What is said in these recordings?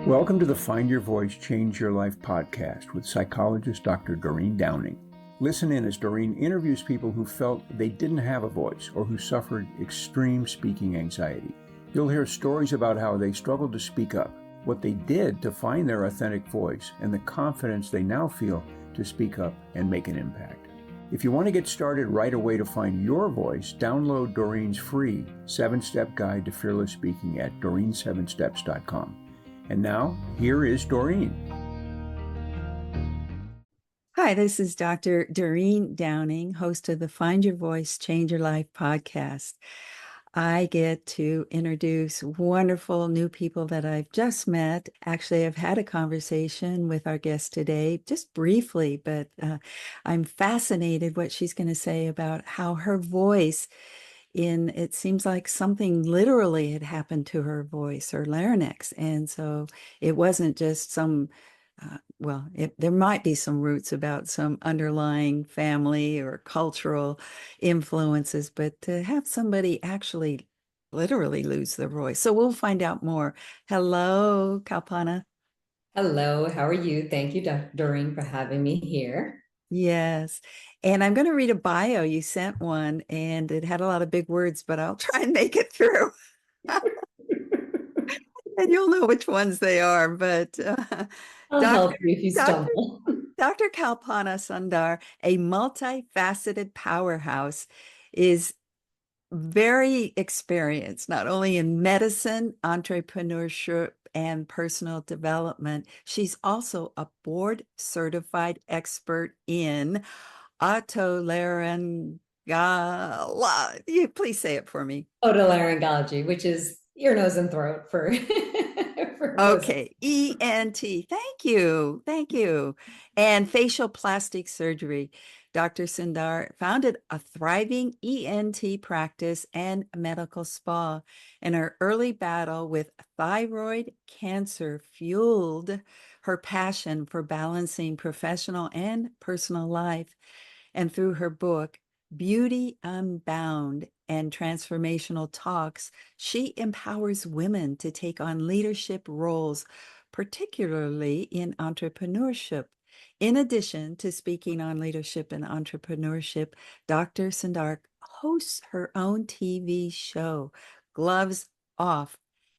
Welcome to the Find Your Voice, Change Your Life podcast with psychologist Dr. Doreen Downing. Listen in as Doreen interviews people who felt they didn't have a voice or who suffered extreme speaking anxiety. You'll hear stories about how they struggled to speak up, what they did to find their authentic voice, and the confidence they now feel to speak up and make an impact. If you want to get started right away to find your voice, download Doreen's free 7-step guide to fearless speaking at doreen7steps.com. And now, here is Doreen. Hi, this is Dr. Doreen Downing, host of the Find Your Voice, Change Your Life podcast. I get to introduce wonderful new people that I've just met. Actually, I've had a conversation with our guest today, just briefly, but I'm fascinated what she's going to say about how her voice it seems like something literally had happened to her voice or larynx. And so it wasn't just there might be some roots about some underlying family or cultural influences, but to have somebody actually literally lose their voice. So we'll find out more. Hello, Kalpana. Hello, how are you? Thank you, Doreen, for having me here. Yes. And I'm going to read a bio. You sent one and it had a lot of big words, but I'll try and make it through. And you'll know which ones they are. But I'll help you if you stumble. Dr. Kalpana Sundar, a multifaceted powerhouse, is very experienced, not only in medicine, entrepreneurship, and personal development. She's also a board certified expert in otolaryngology. Please say it for me. Otolaryngology, which is ear, nose, and throat for Okay, ENT. Thank you. Thank you. And facial plastic surgery. Dr. Sundar founded a thriving ENT practice and medical spa, and her early battle with thyroid cancer fueled her passion for balancing professional and personal life. And through her book, Beauty Unbound and Transformational Talks, she empowers women to take on leadership roles, particularly in entrepreneurship. In addition to speaking on leadership and entrepreneurship, Dr. Sundar hosts her own TV show, Gloves Off,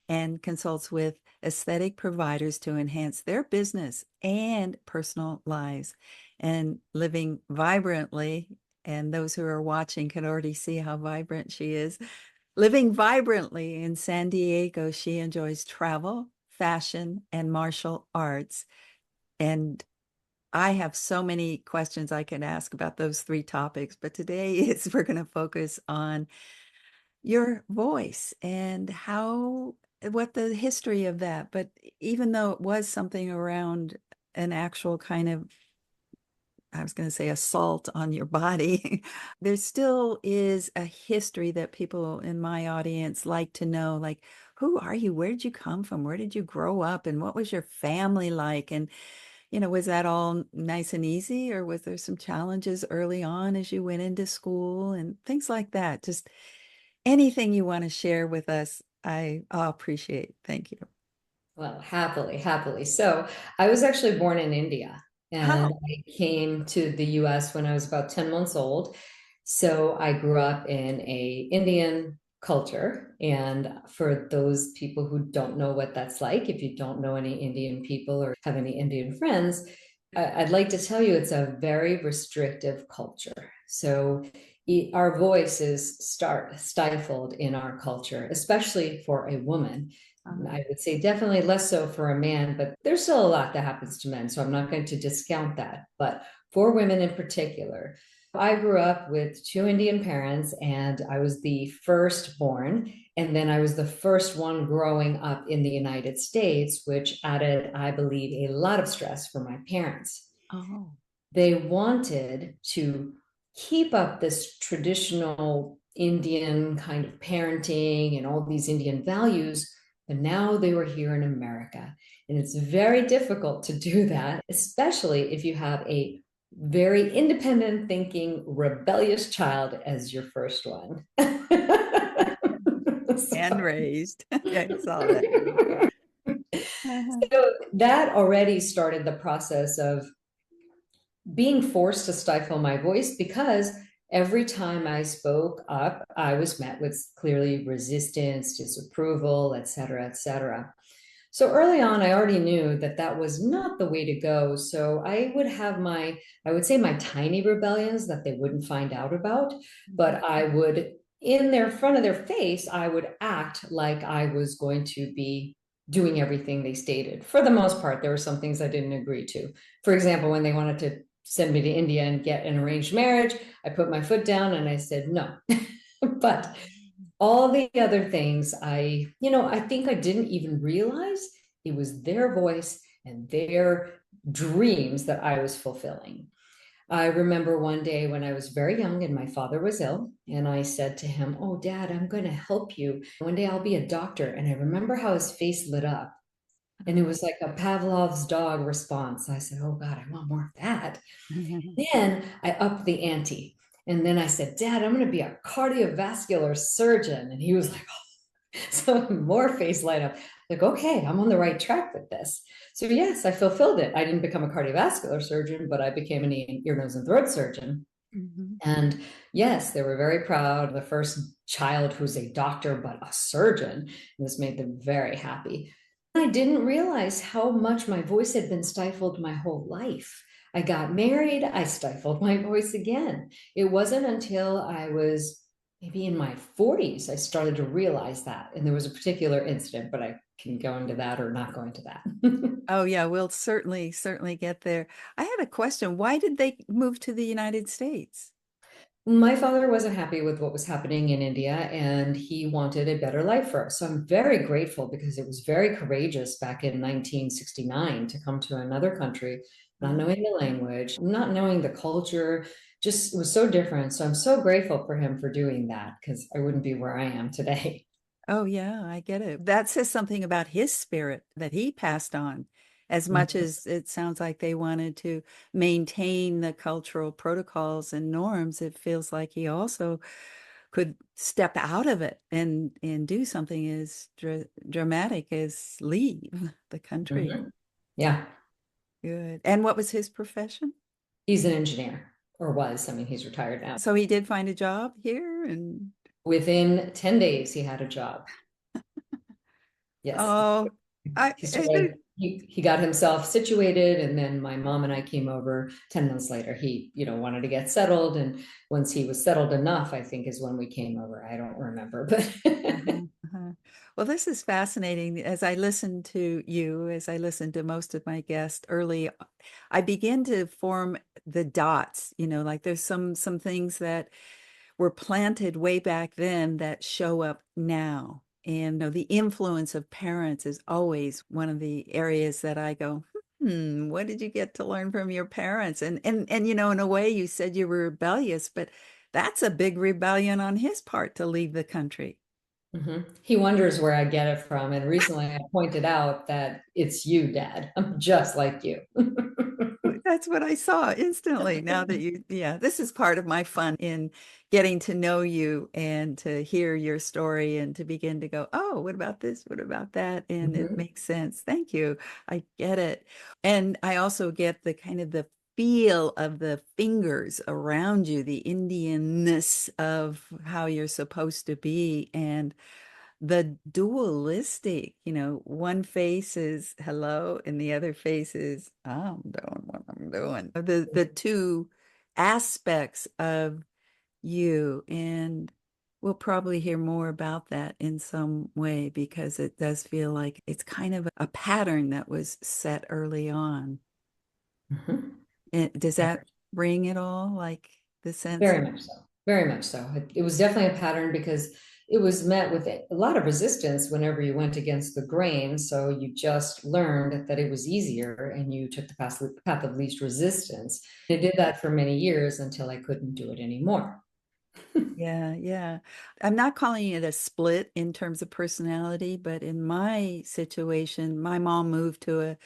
and consults with aesthetic providers to enhance their business and personal lives. And living vibrantly, and those who are watching can already see how vibrant she is. Living vibrantly in San Diego, she enjoys travel, fashion, and martial arts. And I have so many questions I can ask about those three topics, but today we're going to focus on your voice and what the history of that. But even though it was something around an actual kind of, I was going to say, assault on your body, there still is a history that people in my audience like to know, like, who are you? Where did you come from? Where did you grow up? And what was your family like? And, was that all nice and easy, or was there some challenges early on as you went into school and things like that? Just anything you want to share with us, I'll appreciate. Thank you. Well, happily. So I was actually born in India, and I came to the US when I was about 10 months old. So I grew up in a Indian culture. And for those people who don't know what that's like, if you don't know any Indian people or have any Indian friends, I'd like to tell you it's a very restrictive culture. So our voice is stifled in our culture, especially for a woman. I would say definitely less so for a man, but there's still a lot that happens to men. So I'm not going to discount that. But for women in particular, I grew up with two Indian parents, and I was the firstborn. And then I was the first one growing up in the United States, which added, I believe, a lot of stress for my parents. Oh. They wanted to keep up this traditional Indian kind of parenting and all these Indian values, but now they were here in America. And it's very difficult to do that, especially if you have a very independent thinking, rebellious child as your first one. And raised. I saw that. So that already started the process of being forced to stifle my voice, because every time I spoke up, I was met with clearly resistance, disapproval, et cetera, et cetera. So early on, I already knew that that was not the way to go. So I would have I would say my tiny rebellions that they wouldn't find out about, but I would, in their front of their face, I would act like I was going to be doing everything they stated. For the most part, there were some things I didn't agree to. For example, when they wanted to send me to India and get an arranged marriage, I put my foot down and I said no. But all the other things, I think I didn't even realize it was their voice and their dreams that I was fulfilling. I remember one day when I was very young and my father was ill, and I said to him, "Oh, Dad, I'm going to help you. One day I'll be a doctor." And I remember how his face lit up. And it was like a Pavlov's dog response. I said, "Oh, God, I want more of that." Then I upped the ante. And then I said, "Dad, I'm going to be a cardiovascular surgeon." And he was like, oh. So more face light up. Like, okay, I'm on the right track with this. So yes, I fulfilled it. I didn't become a cardiovascular surgeon, but I became an ear, nose, and throat surgeon. And yes, they were very proud. The first child who's a doctor, but a surgeon. And this made them very happy. I didn't realize how much my voice had been stifled my whole life. I got married, I stifled my voice again. It wasn't until I was maybe in my 40s I started to realize that. And there was a particular incident, but I can go into that or not go into that. Oh yeah, we'll certainly get there. I had a question. Why did they move to the United States? My father wasn't happy with what was happening in India, and he wanted a better life for us. So I'm very grateful, because it was very courageous back in 1969 to come to another country, not knowing the language, not knowing the culture, just was so different. So I'm so grateful for him for doing that, because I wouldn't be where I am today. Oh yeah, I get it. That says something about his spirit that he passed on, as much as it sounds like they wanted to maintain the cultural protocols and norms. It feels like he also could step out of it and do something as dramatic as leave the country. Mhm. Yeah, Good. And what was his profession? he's an engineer, or was. I mean, he's retired now. So he did find a job here and Within 10 days, he had a job. Yes. oh, I He started, he got himself situated, and then my mom and I came over 10 months later. He, wanted to get settled. And once he was settled enough, I think is when we came over. I don't remember, but uh-huh. Well, this is fascinating. As I listen to you, as I listen to most of my guests early, I begin to form the dots, like there's some things that were planted way back then that show up now. And the influence of parents is always one of the areas that I go, what did you get to learn from your parents? And in a way you said you were rebellious, but that's a big rebellion on his part to leave the country. he wonders where I get it from. And recently I pointed out that it's you, Dad. I'm just like you. That's what I saw instantly. Now that yeah, this is part of my fun in getting to know you and to hear your story and to begin to go, oh, what about this? What about that? And it Mhm. makes sense. Thank you. I get it. And I also get the kind of the feel of the fingers around you, the Indianness of how you're supposed to be. And the dualistic, one face is hello and the other face is I'm doing what I'm doing. The two aspects of you. And we'll probably hear more about that in some way because it does feel like it's kind of a pattern that was set early on. Mhm. And does that ring at all? Like the sense Very of, much so. Very much so. It was definitely a pattern, because it was met with a lot of resistance whenever you went against the grain. So you just learned that it was easier, and you took the path of least resistance. I did that for many years until I couldn't do it anymore. yeah, yeah. I'm not calling it a split in terms of personality, but in my situation, my mom moved to a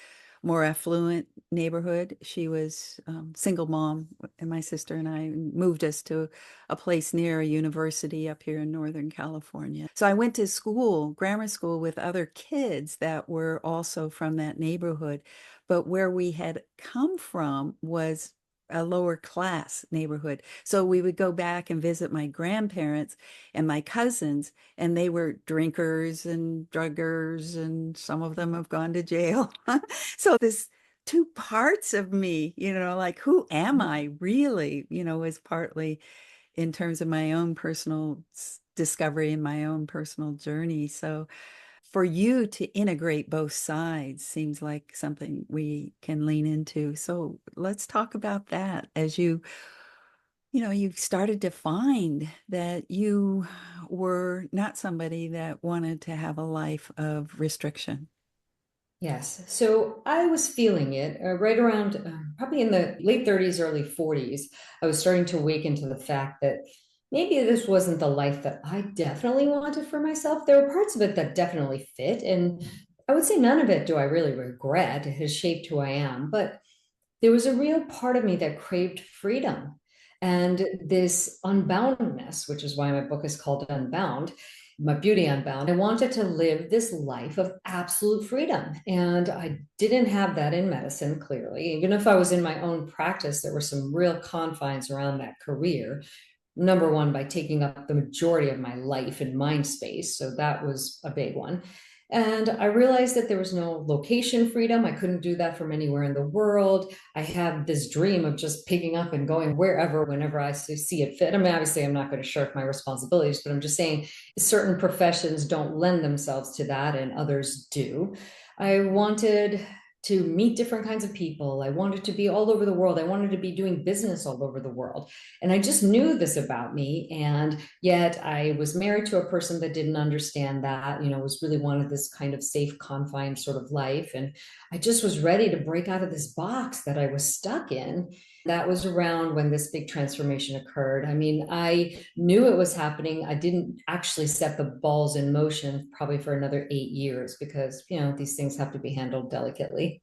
more affluent neighborhood. She was single mom, and my sister and I moved us to a place near a university up here in Northern California. So I went to school, grammar school, with other kids that were also from that neighborhood. But where we had come from was a lower class neighborhood. So we would go back and visit my grandparents and my cousins, and they were drinkers and druggers, and some of them have gone to jail. So this two parts of me, like who am I really, is partly in terms of my own personal discovery and my own personal journey. So for you to integrate both sides seems like something we can lean into. So let's talk about that as you started to find that you were not somebody that wanted to have a life of restriction. Yes. So I was feeling it right around probably in the late 30s, early 40s. I was starting to awaken to the fact that maybe this wasn't the life that I definitely wanted for myself. There were parts of it that definitely fit. And I would say none of it do I really regret. It has shaped who I am. But there was a real part of me that craved freedom and this unboundness, which is why my book is called Unbound, My Beauty Unbound. I wanted to live this life of absolute freedom. And I didn't have that in medicine, clearly. Even if I was in my own practice, there were some real confines around that career. Number one, by taking up the majority of my life and mind space. So that was a big one. And I realized that there was no location freedom. I couldn't do that from anywhere in the world. I had this dream of just picking up and going wherever, whenever I see it fit. I mean, obviously, I'm not going to shirk my responsibilities, but I'm just saying certain professions don't lend themselves to that and others do. I wanted to meet different kinds of people. I wanted to be all over the world. I wanted to be doing business all over the world. And I just knew this about me. And yet I was married to a person that didn't understand that, was really wanted this kind of safe, confined sort of life. And I just was ready to break out of this box that I was stuck in. That was around when this big transformation occurred. I mean, I knew it was happening. I didn't actually set the balls in motion probably for another 8 years because, these things have to be handled delicately.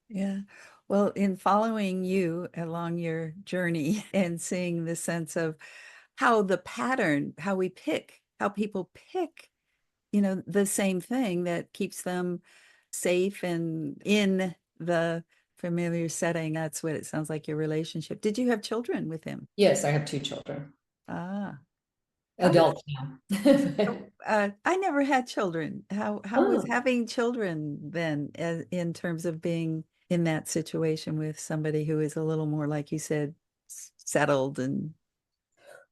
Yeah. Well, in following you along your journey and seeing the sense of how the pattern, how we pick, how people pick, the same thing that keeps them safe and in the familiar setting. That's what it sounds like your relationship. Did you have children with him? Yes, I have two children, Ah, how was adults now. I never had children. How was Oh. having children then in terms of being in that situation with somebody who is a little more, like you said, settled and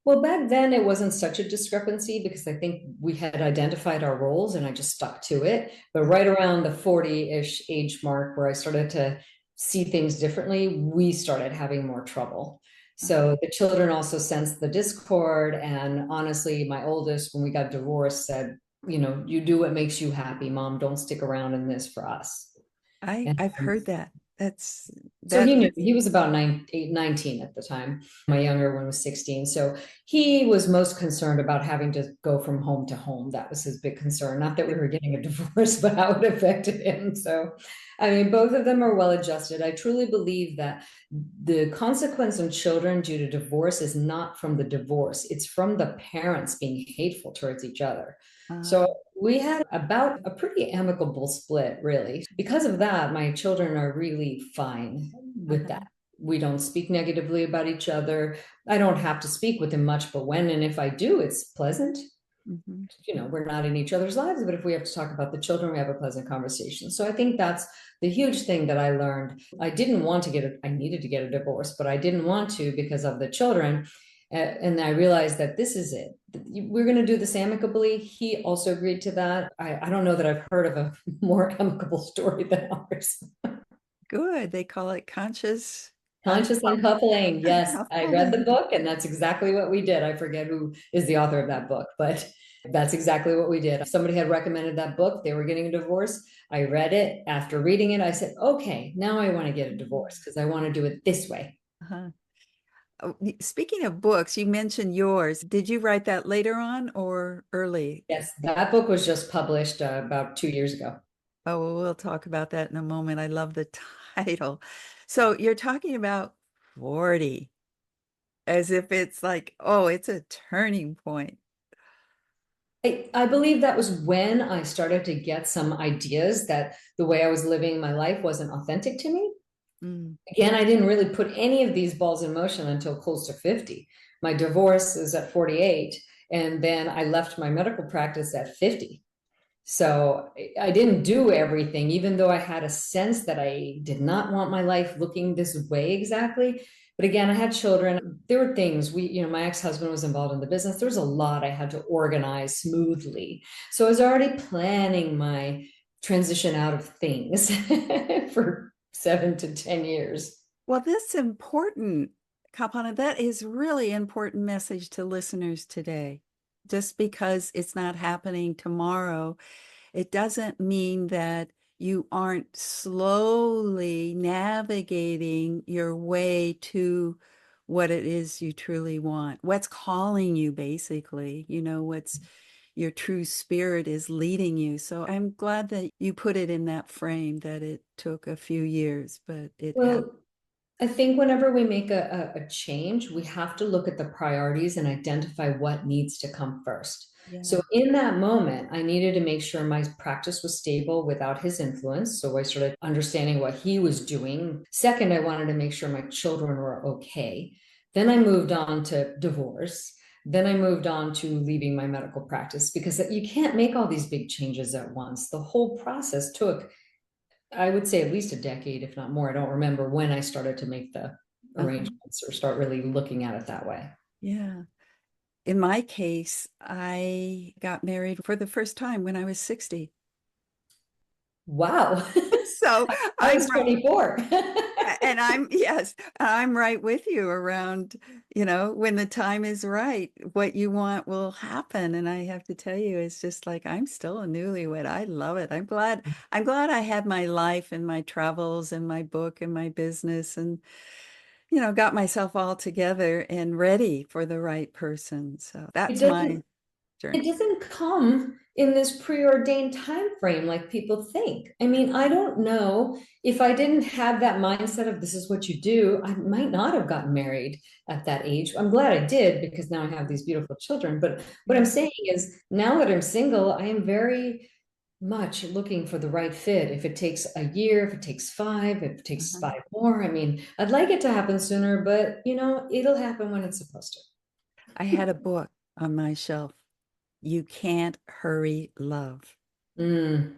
Well, back then it wasn't such a discrepancy because I think we had identified our roles and I just stuck to it. But right around the 40-ish age mark where I started to see things differently, we started having more trouble. So the children also sensed the discord. And honestly, my oldest, when we got divorced, said, you do what makes you happy, Mom. Don't stick around in this for us. And I've heard that. That's so that he knew is he was about 19 at the time. My younger one was 16. So he was most concerned about having to go from home to home. That was his big concern. Not that we were getting a divorce, but how it affected him. So, I mean, both of them are well adjusted. I truly believe that the consequence on children due to divorce is not from the divorce, it's from the parents being hateful towards each other. So we had about a pretty amicable split, really. Because of that, my children are really fine with that. We don't speak negatively about each other. I don't have to speak with them much, but when and if I do, it's pleasant. Mhm. We're not in each other's lives, but if we have to talk about the children, we have a pleasant conversation. So I think that's the huge thing that I learned. I didn't want to I needed to get a divorce, but I didn't want to because of the children. And I realized that this is it. We're going to do this amicably. He also agreed to that. I don't know that I've heard of a more amicable story than ours. Good. They call it conscious Conscious uncoupling. Yes, I read the uncoupling. book, and that's exactly what we did. I forget who is the author of that book, but that's exactly what we did. Somebody had recommended that book. They were getting a divorce. I read it. After reading it, I said, okay, now I want to get a divorce because I want to do it this way. Uh-huh. Oh, speaking of books, you mentioned yours. Did you write that later on or early? Yes, that book was just published about 2 years ago. Oh, well, we'll talk about that in a moment. I love the title. So you're talking about 40 as if it's like, oh, it's a turning point. I believe that was when I started to get some ideas that the way I was living my life wasn't authentic to me. Mm. Again, I didn't really put any of these balls in motion until close to 50. My divorce is at 48, and then I left my medical practice at 50. So I didn't do everything, even though I had a sense that I did not want my life looking this way exactly. But again, I had children. There were things my ex-husband was involved in the business. There was a lot I had to organize smoothly. So I was already planning my transition out of things for 7 to 10 years. Well, that's important, Kalpana. That is really important message to listeners today. Just because it's not happening tomorrow, it doesn't mean that you aren't slowly navigating your way to what it is you truly want, what's calling you, basically, what's your true spirit is leading you. So I'm glad that you put it in that frame, that it took a few years, but it happened. Well, I think whenever we make a change, we have to look at the priorities and identify what needs to come first. Yeah. So in that moment, I needed to make sure my practice was stable without his influence. So I started understanding what he was doing. Second, I wanted to make sure my children were okay. Then I moved on to divorce. Then I moved on to leaving my medical practice because you can't make all these big changes at once. The whole process took, I would say, at least a decade, if not more. I don't remember when I started to make the Uh-huh. arrangements or start really looking at it that way. Yeah. In my case, I got married for the first time when I was 60. Wow. So I I'm was 24. and yes, I'm right with you around, when the time is right, what you want will happen. And I have to tell you, it's just like I'm still a newlywed. I love it. I'm glad I had my life and my travels and my book and my business and, got myself all together and ready for the right person. So It that's my doesn't it journey. doesn't come in this preordained time frame like people think. I mean, I don't know if I didn't have that mindset of this is what you do, I might not have gotten married at that age. I'm glad I did because now I have these beautiful children. But what I'm Yeah. saying is now that I'm single, I am very much looking for the right fit. If it takes a year, if it takes five, if it takes Uh-huh. 5 more, I mean, I'd like it to happen sooner, but it'll happen when it's supposed to. I had a book on my shelf. You Can't Hurry Love. Mm.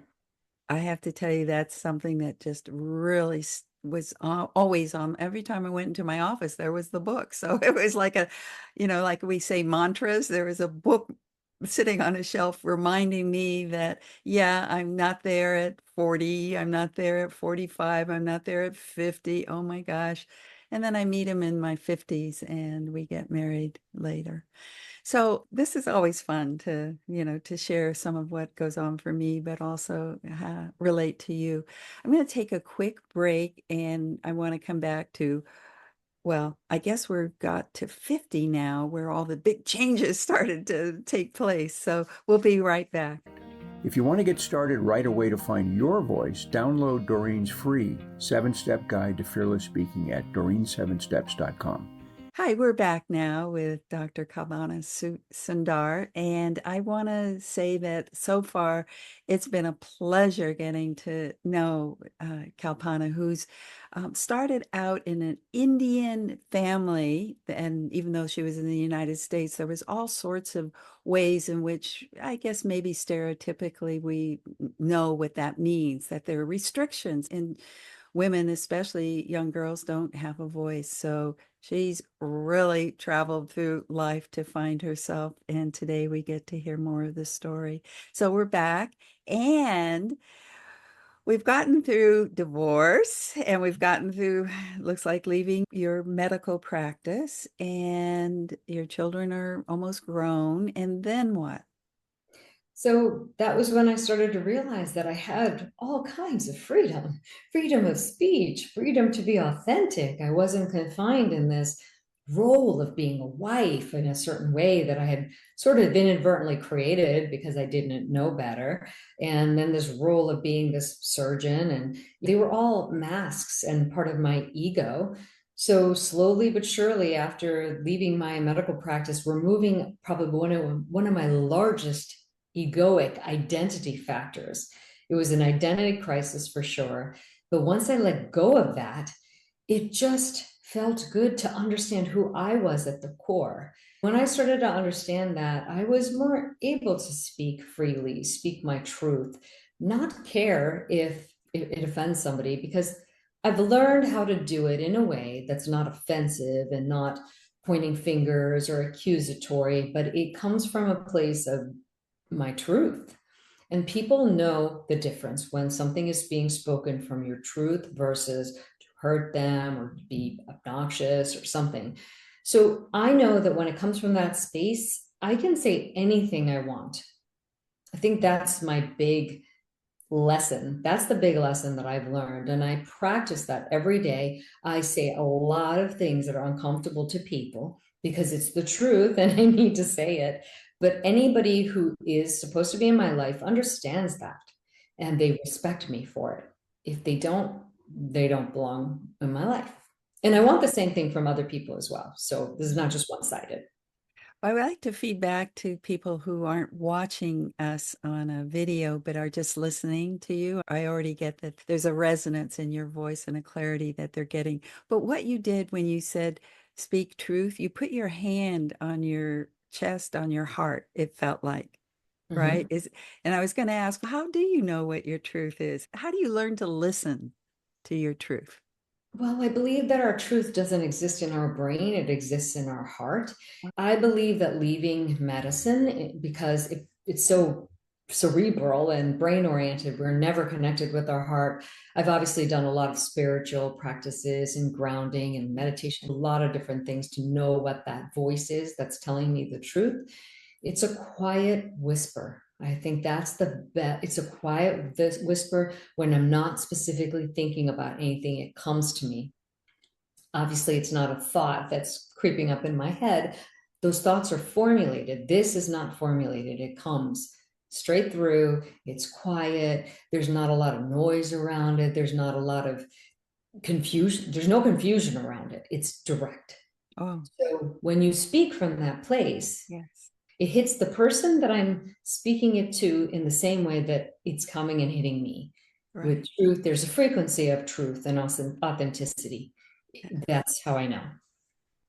I have to tell you, that's something that just really was always on. Every time I went into my office, there was the book. So it was like like we say mantras, there was a book sitting on a shelf reminding me that, yeah, I'm not there at 40. I'm not there at 45. I'm not there at 50. Oh my gosh. And then I meet him in my 50s and we get married later. So this is always fun to share some of what goes on for me, but also relate to you. I'm going to take a quick break and I want to come back to, well, I guess we've got to 50 now where all the big changes started to take place. So we'll be right back. If you want to get started right away to find your voice, download Doreen's free 7-step guide to fearless speaking at doreen7steps.com. Hi, we're back now with Dr. Kalpana Sundar, and I want to say that so far it's been a pleasure getting to know Kalpana, who's started out in an Indian family, and even though she was in the United States, there was all sorts of ways in which I guess maybe stereotypically we know what that means, that there are restrictions in women, especially young girls, don't have a voice. So she's really traveled through life to find herself. And today we get to hear more of the story. So we're back and we've gotten through divorce and we've gotten through, looks like leaving your medical practice and your children are almost grown. And then what? So that was when I started to realize that I had all kinds of freedom, freedom of speech, freedom to be authentic. I wasn't confined in this role of being a wife in a certain way that I had sort of inadvertently created because I didn't know better. And then this role of being this surgeon, and they were all masks and part of my ego. So slowly but surely, after leaving my medical practice, removing probably one of my largest egoic identity factors. It was an identity crisis for sure. But once I let go of that, it just felt good to understand who I was at the core. When I started to understand that, I was more able to speak freely, speak my truth, not care if it offends somebody, because I've learned how to do it in a way that's not offensive and not pointing fingers or accusatory, but it comes from a place of my truth. And people know the difference when something is being spoken from your truth versus to hurt them or to be obnoxious or something. So I know that when it comes from that space, I can say anything I want. I think that's my big lesson. That's the big lesson that I've learned. And I practice that every day. I say a lot of things that are uncomfortable to people because it's the truth and I need to say it. But anybody who is supposed to be in my life understands that and they respect me for it. If they don't belong in my life. And I want the same thing from other people as well. So this is not just one-sided. I would like to feed back to people who aren't watching us on a video, but are just listening to you. I already get that there's a resonance in your voice and a clarity that they're getting. But what you did when you said speak truth, you put your hand on your chest, on your heart, it felt like, right? And I was going to ask, how do you know what your truth is? How do you learn to listen to your truth? Well, I believe that our truth doesn't exist in our brain, it exists in our heart. I believe that leaving medicine, because it's so cerebral and brain oriented, we're never connected with our heart. I've obviously done a lot of spiritual practices and grounding and meditation, a lot of different things to know what that voice is that's telling me the truth. It's a quiet whisper. I think that's the best. It's a quiet whisper when I'm not specifically thinking about anything. It comes to me. Obviously, it's not a thought that's creeping up in my head. Those thoughts are formulated. This is not formulated. It comes straight through. It's quiet. There's not a lot of noise around it. There's not a lot of confusion. There's no confusion around it. It's direct. Oh, So when you speak from that place, yes. it hits the person that I'm speaking it to in the same way that it's coming and hitting me. Right. With truth, there's a frequency of truth and authenticity. That's how I know.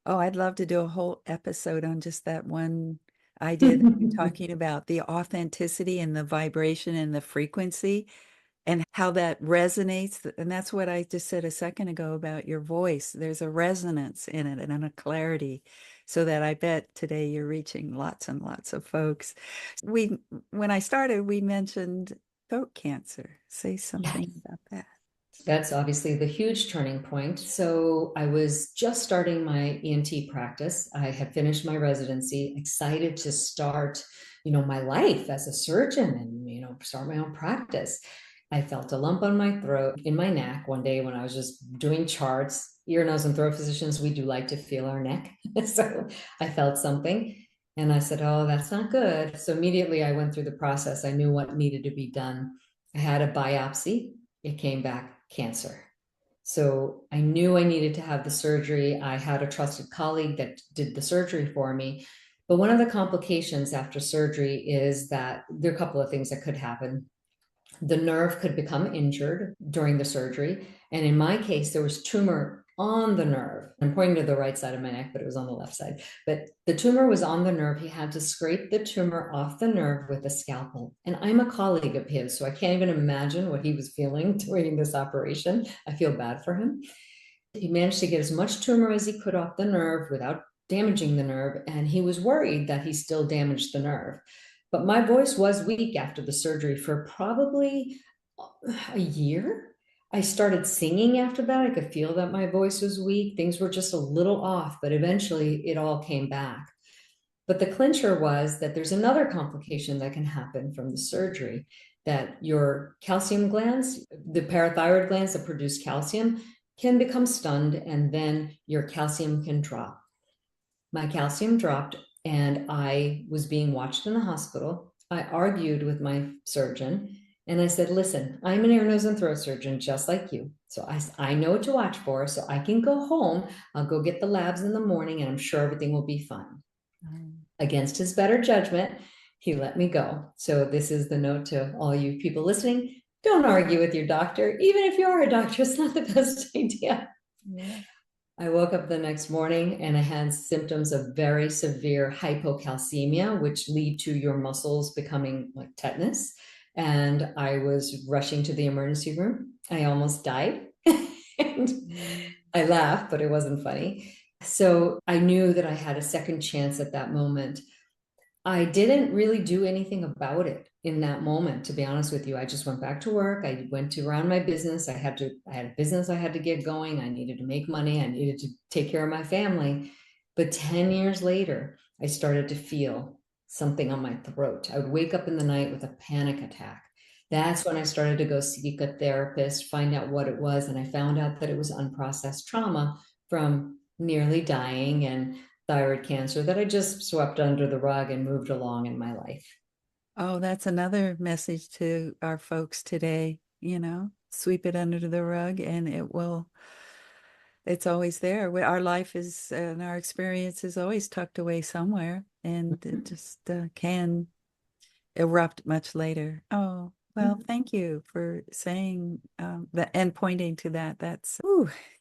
Oh, I'd love to do a whole episode on just that one idea that you're talking about, the authenticity and the vibration and the frequency and how that resonates. And that's what I just said a second ago about your voice. There's a resonance in it and a clarity. So that I bet today you're reaching lots and lots of folks. When I started, we mentioned throat cancer. Say something about that. That's obviously the huge turning point. So I was just starting my ENT practice. I had finished my residency, excited to start, my life as a surgeon and, start my own practice. I felt a lump on my throat, in my neck one day when I was just doing charts. Ear, nose, and throat physicians, we do like to feel our neck. So I felt something and I said, oh, that's not good. So immediately I went through the process. I knew what needed to be done. I had a biopsy. It came back cancer. So I knew I needed to have the surgery. I had a trusted colleague that did the surgery for me. But one of the complications after surgery is that there are a couple of things that could happen. The nerve could become injured during the surgery. And in my case, there was tumor on the nerve. I'm pointing to the right side of my neck, but it was on the left side. But the tumor was on the nerve. He had to scrape the tumor off the nerve with a scalpel. And I'm a colleague of his, so I can't even imagine what he was feeling during this operation. I feel bad for him. He managed to get as much tumor as he could off the nerve without damaging the nerve. And he was worried that he still damaged the nerve. But my voice was weak after the surgery for probably a year. I started singing after that. I could feel that my voice was weak. Things were just a little off, but eventually it all came back. But the clincher was that there's another complication that can happen from the surgery, that your calcium glands, the parathyroid glands that produce calcium, can become stunned, and then your calcium can drop. My calcium dropped and I was being watched in the hospital. I argued with my surgeon and I said, listen, I'm an ear, nose, and throat surgeon just like you. So I know what to watch for. So I can go home. I'll go get the labs in the morning and I'm sure everything will be fine. Against his better judgment, he let me go. So this is the note to all you people listening. Don't argue with your doctor. Even if you are a doctor, it's not the best idea. Yeah. I woke up the next morning and I had symptoms of very severe hypocalcemia, which lead to your muscles becoming like tetanus. And I was rushing to the emergency room. I almost died. And I laughed, but it wasn't funny. So I knew that I had a second chance at that moment. I didn't really do anything about it in that moment, to be honest with you. I just went back to work. I went to run my business. I had a business I had to get going. I needed to make money. I needed to take care of my family. But 10 years later, I started to feel something on my throat. I would wake up in the night with a panic attack. That's when I started to go seek a therapist, find out what it was. And I found out that it was unprocessed trauma from nearly dying and thyroid cancer that I just swept under the rug and moved along in my life. Oh, that's another message to our folks today, sweep it under the rug and it's always there. Our life is, and our experience is always tucked away somewhere, and it just can erupt much later. Oh, well, thank you for saying that and pointing to that. That's,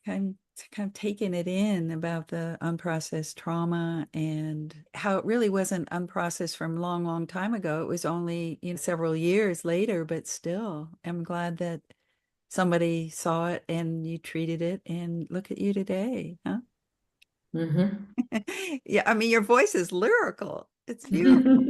I'm kind of taking it in about the unprocessed trauma and how it really wasn't unprocessed from a long, long time ago. It was only, several years later, but still, I'm glad that somebody saw it and you treated it, and look at you today, huh? Yeah, I mean, your voice is lyrical. It's beautiful.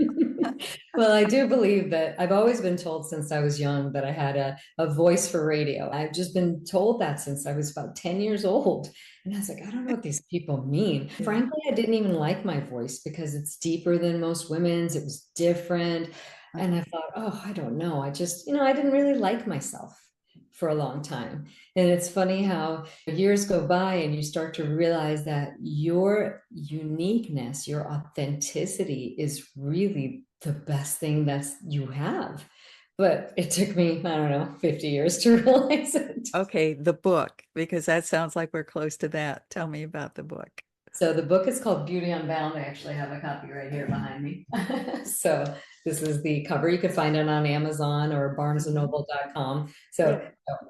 Well, I do believe that I've always been told since I was young that I had a voice for radio. I've just been told that since I was about 10 years old. And I was like, I don't know what these people mean. Frankly, I didn't even like my voice because it's deeper than most women's. It was different. And I thought, oh, I don't know. I just, I didn't really like myself for a long time. And it's funny how years go by and you start to realize that your uniqueness, your authenticity is really the best thing that you have. But it took me, I don't know, 50 years to realize it. Okay, the book, because that sounds like we're close to that. Tell me about the book. So the book is called Beauty Unbound. I actually have a copy right here behind me. So this is the cover. You can find it on Amazon or barnesandnoble.com. So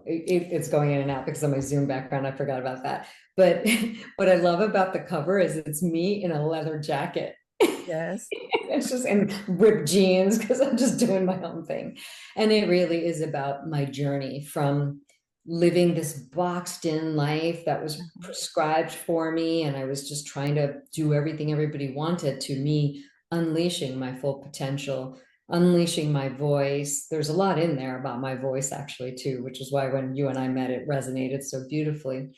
it's going in and out because of my Zoom background. I forgot about that. But what I love about the cover is it's me in a leather jacket. Yes. It's just in ripped jeans because I'm just doing my own thing. And it really is about my journey from living this boxed in life that was prescribed for me. And I was just trying to do everything everybody wanted, to me unleashing my full potential, unleashing my voice. There's a lot in there about my voice actually too, which is why when you and I met, it resonated so beautifully.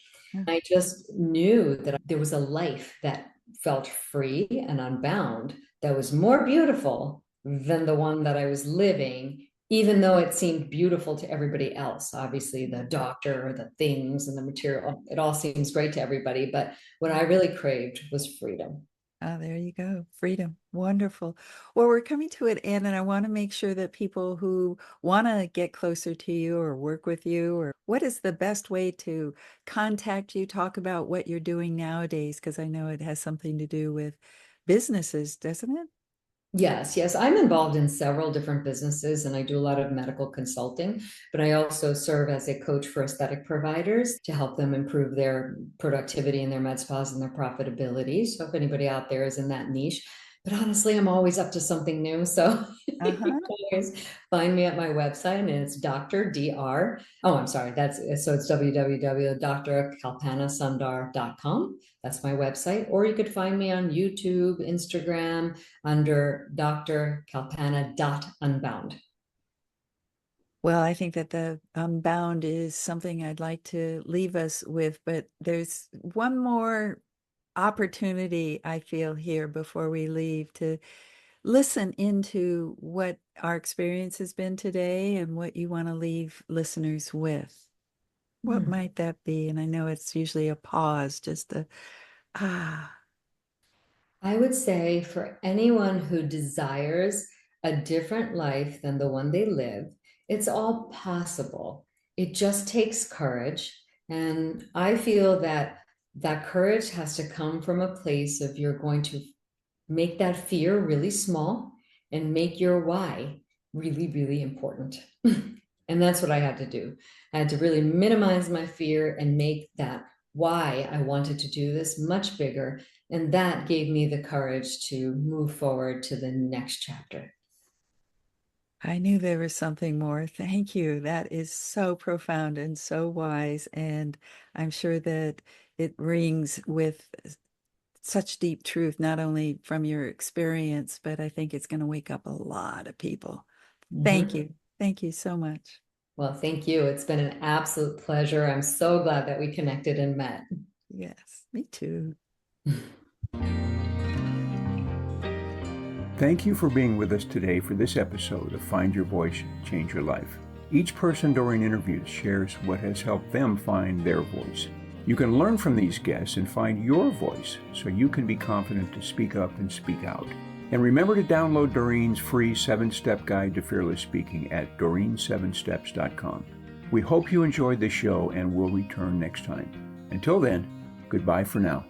I just knew that there was a life that felt free and unbound, that was more beautiful than the one that I was living, even though it seemed beautiful to everybody else. Obviously, the doctor or the things and the material, it all seems great to everybody. But what I really craved was freedom. Oh, there you go. Freedom. Wonderful. Well, we're coming to an end, and I want to make sure that people who want to get closer to you or work with you, or what is the best way to contact you, talk about what you're doing nowadays, because I know it has something to do with businesses, doesn't it? Yes. I'm involved in several different businesses and I do a lot of medical consulting, but I also serve as a coach for aesthetic providers to help them improve their productivity in their med spas and their profitability. So if anybody out there is in that niche, but honestly, I'm always up to something new. So you can always find me at my website, and it's Dr. Dr. Oh, I'm sorry. It's www.drkalpanasundar.com. That's my website. Or you could find me on YouTube, Instagram, under Dr. Kalpana.unbound. Well, I think that the Unbound is something I'd like to leave us with, but there's one more opportunity I feel here before we leave, to listen into what our experience has been today and what you want to leave listeners with. What might that be? And I know it's usually a pause, just a, I would say for anyone who desires a different life than the one they live, it's all possible. It just takes courage. And I feel that that courage has to come from a place of you're going to make that fear really small and make your why really, really important. And that's what I had to do. I had to really minimize my fear and make that why I wanted to do this much bigger. And that gave me the courage to move forward to the next chapter. I knew there was something more. Thank you. That is so profound and so wise. And I'm sure that it rings with such deep truth, not only from your experience, but I think it's going to wake up a lot of people. Thank you. Thank you so much. Well, thank you. It's been an absolute pleasure. I'm so glad that we connected and met. Yes, me too. Thank you for being with us today for this episode of Find Your Voice, Change Your Life. Each person Doreen interviews shares what has helped them find their voice. You can learn from these guests and find your voice so you can be confident to speak up and speak out. And remember to download Doreen's free 7-step guide to fearless speaking at doreen7steps.com. We hope you enjoyed the show and will return next time. Until then, goodbye for now.